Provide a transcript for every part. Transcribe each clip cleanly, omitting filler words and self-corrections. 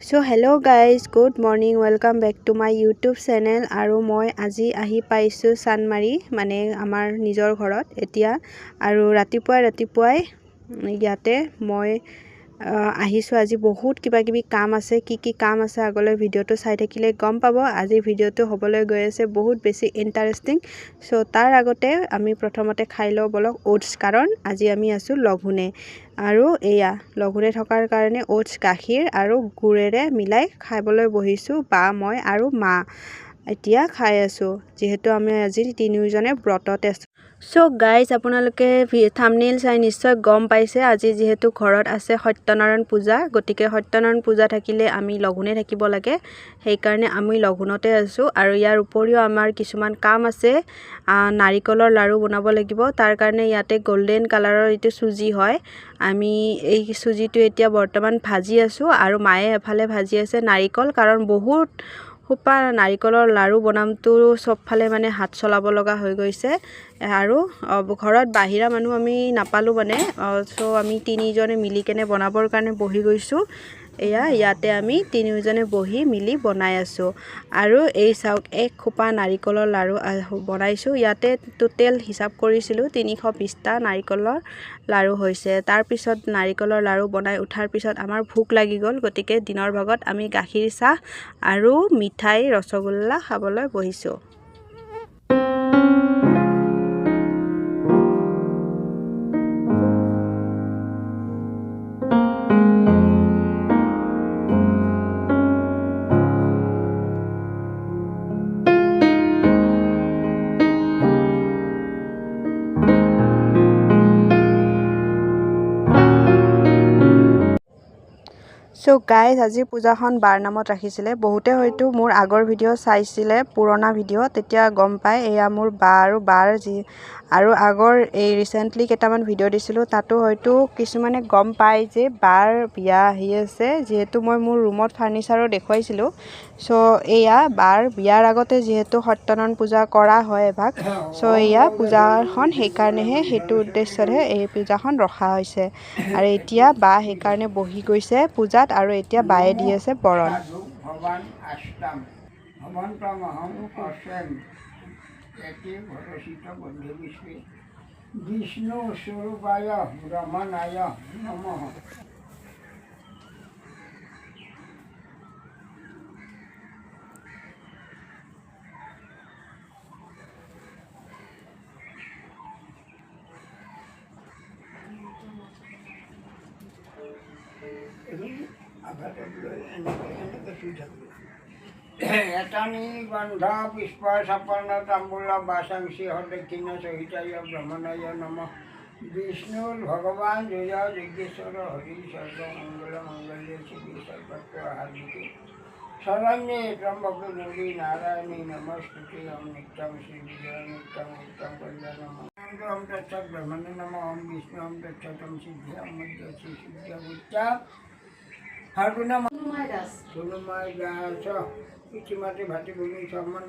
So hello guys, good morning, welcome back to my YouTube channel আৰু মই আজি আহি পাইছোঁ চানমাৰী মানে আমাৰ নিজৰ ঘৰত এতিয়া আৰু ৰাতিপুৱাই ইয়াতে মই আহিছোঁ আজি বহুত কিবা কিবি কাম আছে কি কাম আছে আগলৈ ভিডিওটো চাই থাকিলে গম পাব আজি ভিডিওটো হ'বলৈ গৈ আছে বহুত বেছি ইন্টাৰেষ্টিং সো তাৰ আগতে আমি প্ৰথমতে খাই লও বলক ওটস কাৰণ আজি আমি আছো লঘুনে আৰু এয়া লঘুনে থকাৰ কাৰণে ওটস গাখীৰ আৰু গুৰেৰে মিলাই খাবলৈ বহিছো বা মই আৰু মা এতিয়া খাই আছো যেহেতু আমি আজি তিনিজনে ব্ৰততে আছো সো গাইজ আপোনালোকে থাম্বনেইল চাই নিশ্চয় গম পাইছে আজি যেহেতু ঘৰত আছে সত্যনাৰায়ণ পূজা গতিকে সত্যনাৰায়ণ পূজা থাকিলে আমি লঘুনে থাকিব লাগে সেই কাৰণে আমি লঘুনতে আছো আৰু ইয়াৰ উপৰিও আমাৰ কিছুমান কাম আছে নাৰিকলৰ লাৰু বনাব লাগিব তাৰ কাৰণে ইয়াতে গোল্ডেন কালাৰৰ এটো সুজি হয় আমি এই সুজিটো এতিয়া বৰ্তমান ভাজি আছো আৰু মায়ে এফালে ভাজি আছে নাৰিকল কাৰণ বহুত হুপা নাৰিকলৰ লাৰু বনামটো সবফালে মানে হাত চলাব লগা হৈ গৈছে আৰু ঘৰত বাহিৰা মানুহ আমি নাপালো মানে সো আমি তিনিজনে মিলি কেনে বনাবৰ কাৰণে বহি গৈছো ইয়াতে আমি তিনিজনে বহি মিলি বনাই আছো আৰু এই চাওক এক খোপা নাৰিকলৰ লাৰু বনাইছো ইয়াতে টোটেল হিসাব কৰিছিলো 320টা নাৰিকলৰ লাৰু হৈছে তাৰ পিছত নাৰিকলৰ লাৰু বনাই উঠাৰ পিছত আমাৰ ভোক লাগি গল গতিকে দিনৰ ভাগত আমি গাখীৰ চাহ আৰু মিঠাই ৰসগোল্লা খাবলৈ বহিছো So guys আজি পূজাখন বাৰ নামত ৰাখিছিলে বহুতে হয়তো মোৰ আগৰ ভিডিও চাইছিলে পুৰণা ভিডিও তেতিয়া গম পায় এয়া মোৰ বা আৰু বাৰ আৰু আগৰ এই ৰিসেন্টলি কেটামান ভিডিও দিছিলো তাতো হয়তো কিছুমানে গম পায় যে বাৰ বিয়া আহি আছে যেহেতু মই মোৰ ৰুমত ফাৰ্নিচাৰো দেখুৱাইছিলো সো এয়া বাৰ বিয়াৰ আগতে যেহেতু সত্যনাৰায়ণ পূজা কৰা হয় এভাগ সো এয়া পূজাখন সেই কাৰণেহে হেতু উদ্দেশ্যৰে এই পূজাখন ৰখা হৈছে আৰু এতিয়া বা সেই কাৰণে বহি গৈছে পূজাত আৰু এতিয়া বায়ে দি আছে বৰণ ভগৱান আষ্টাম ভগৱন্তমহং অসেম এতি ভৰসিত বন্ধু বিষ্ণু বিষ্ণু স্বৰূপায় ব্ৰহ্মণায় নমঃ এটানি গন্ধা পুষ্প সাপন্ন তাম্বুলা বাসাংসি দক্ষিণ সহিতায় ব্রহ্মণায় নমঃ বিষ্ণুর ভগবান জয় যজ্ঞেশ্বর হরি সর্বমঙ্গল মঙ্গলে শিবি সর্বত্র হার্দিকে শরণ্যে ত্রম্বকে গৌরী নারায়ণী নমস্তুতে ওম নিত্যং শ্রী বিজয় নিত্যং নিত্যং কল্যাণম ওম তৎসৎ ব্রহ্মণে নমঃ ওম বিষ্ণু ওম তৎসৎ সিদ্ধিয়াং মধ্য শ্রী সিদ্ধিয়া বুদ্ধা হারগুনা সোনমাই দাস ইতিমধ্যে ভাতি ভূমি সম্মান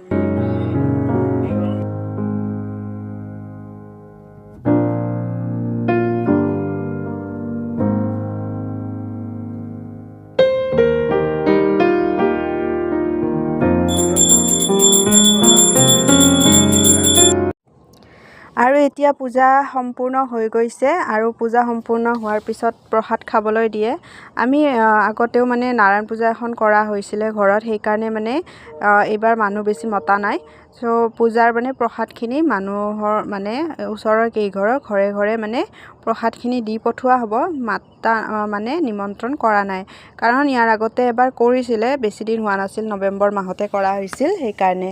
আৰু এতিয়া পূজা সম্পূৰ্ণ হৈ গৈছে আৰু পূজা সম্পূৰ্ণ হোৱাৰ পিছত প্ৰসাদ খাবলৈ দিয়ে আমি আগতেও মানে নাৰায়ণ পূজা এখন কৰা হৈছিলে ঘৰত সেই কাৰণে মানে এইবাৰ মানুহ বেছি মতা নাই সো পূজাৰ মানে প্ৰসাদখিনি মানুহৰ মানে ওচৰৰ কেইঘৰৰ ঘৰে ঘৰে মানে প্ৰসাদখিনি দি পঠোৱা হ'ব মাতা মানে নিমন্ত্ৰণ কৰা নাই কাৰণ ইয়াৰ আগতে এবাৰ কৰিছিলে বেছি দিন হোৱা নাছিল নৱেম্বৰ মাহতে কৰা হৈছিল সেই কাৰণে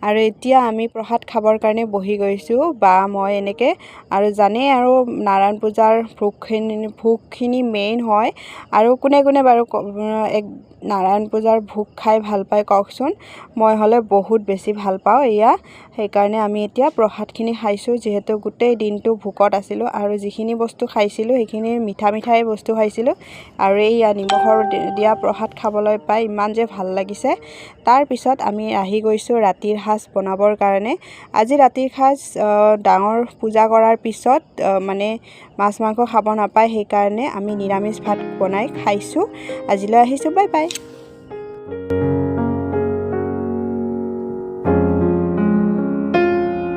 আৰু এতিয়া আমি প্ৰসাদ খাবৰ কাৰণে বহি গৈছো বা মই এনেকে আৰু জানে আৰু নাৰায়ণ পূজাৰ ভোগখিনি মেইন হয় আৰু কোনে কোনে বাৰু নাৰায়ণ পূজাৰ ভোগ খাই ভাল পায় কওকচোন মই হলে বহুত বেছি ভাল পাওঁ এয়া সেই কাৰণে আমি এতিয়া প্ৰসাদখিনি খাইছো যেহেতু গোটেই দিনটো ভোকত আছিলো আৰু যিখিনি বস্তু খাইছিলো সেইখিনি মিঠাই বস্তু খাইছিলো আৰু এয়া নিমখৰ দিয়া প্ৰসাদ খাবলৈ পাই ইমান যে ভাল লাগিছে তাৰ পিছত আমি আহি গৈছো ৰাতিৰ সাজ বনাবৰ কাৰণে আজি ৰাতিৰ সাজ ডাঙৰ পূজা কৰাৰ পিছত মানে মাছ মাংস খাব নাপায় সেই কাৰণে আমি নিৰামিষ ভাত বনাই খাইছো আজিলৈ আহিছো বাই বাই থাকিব।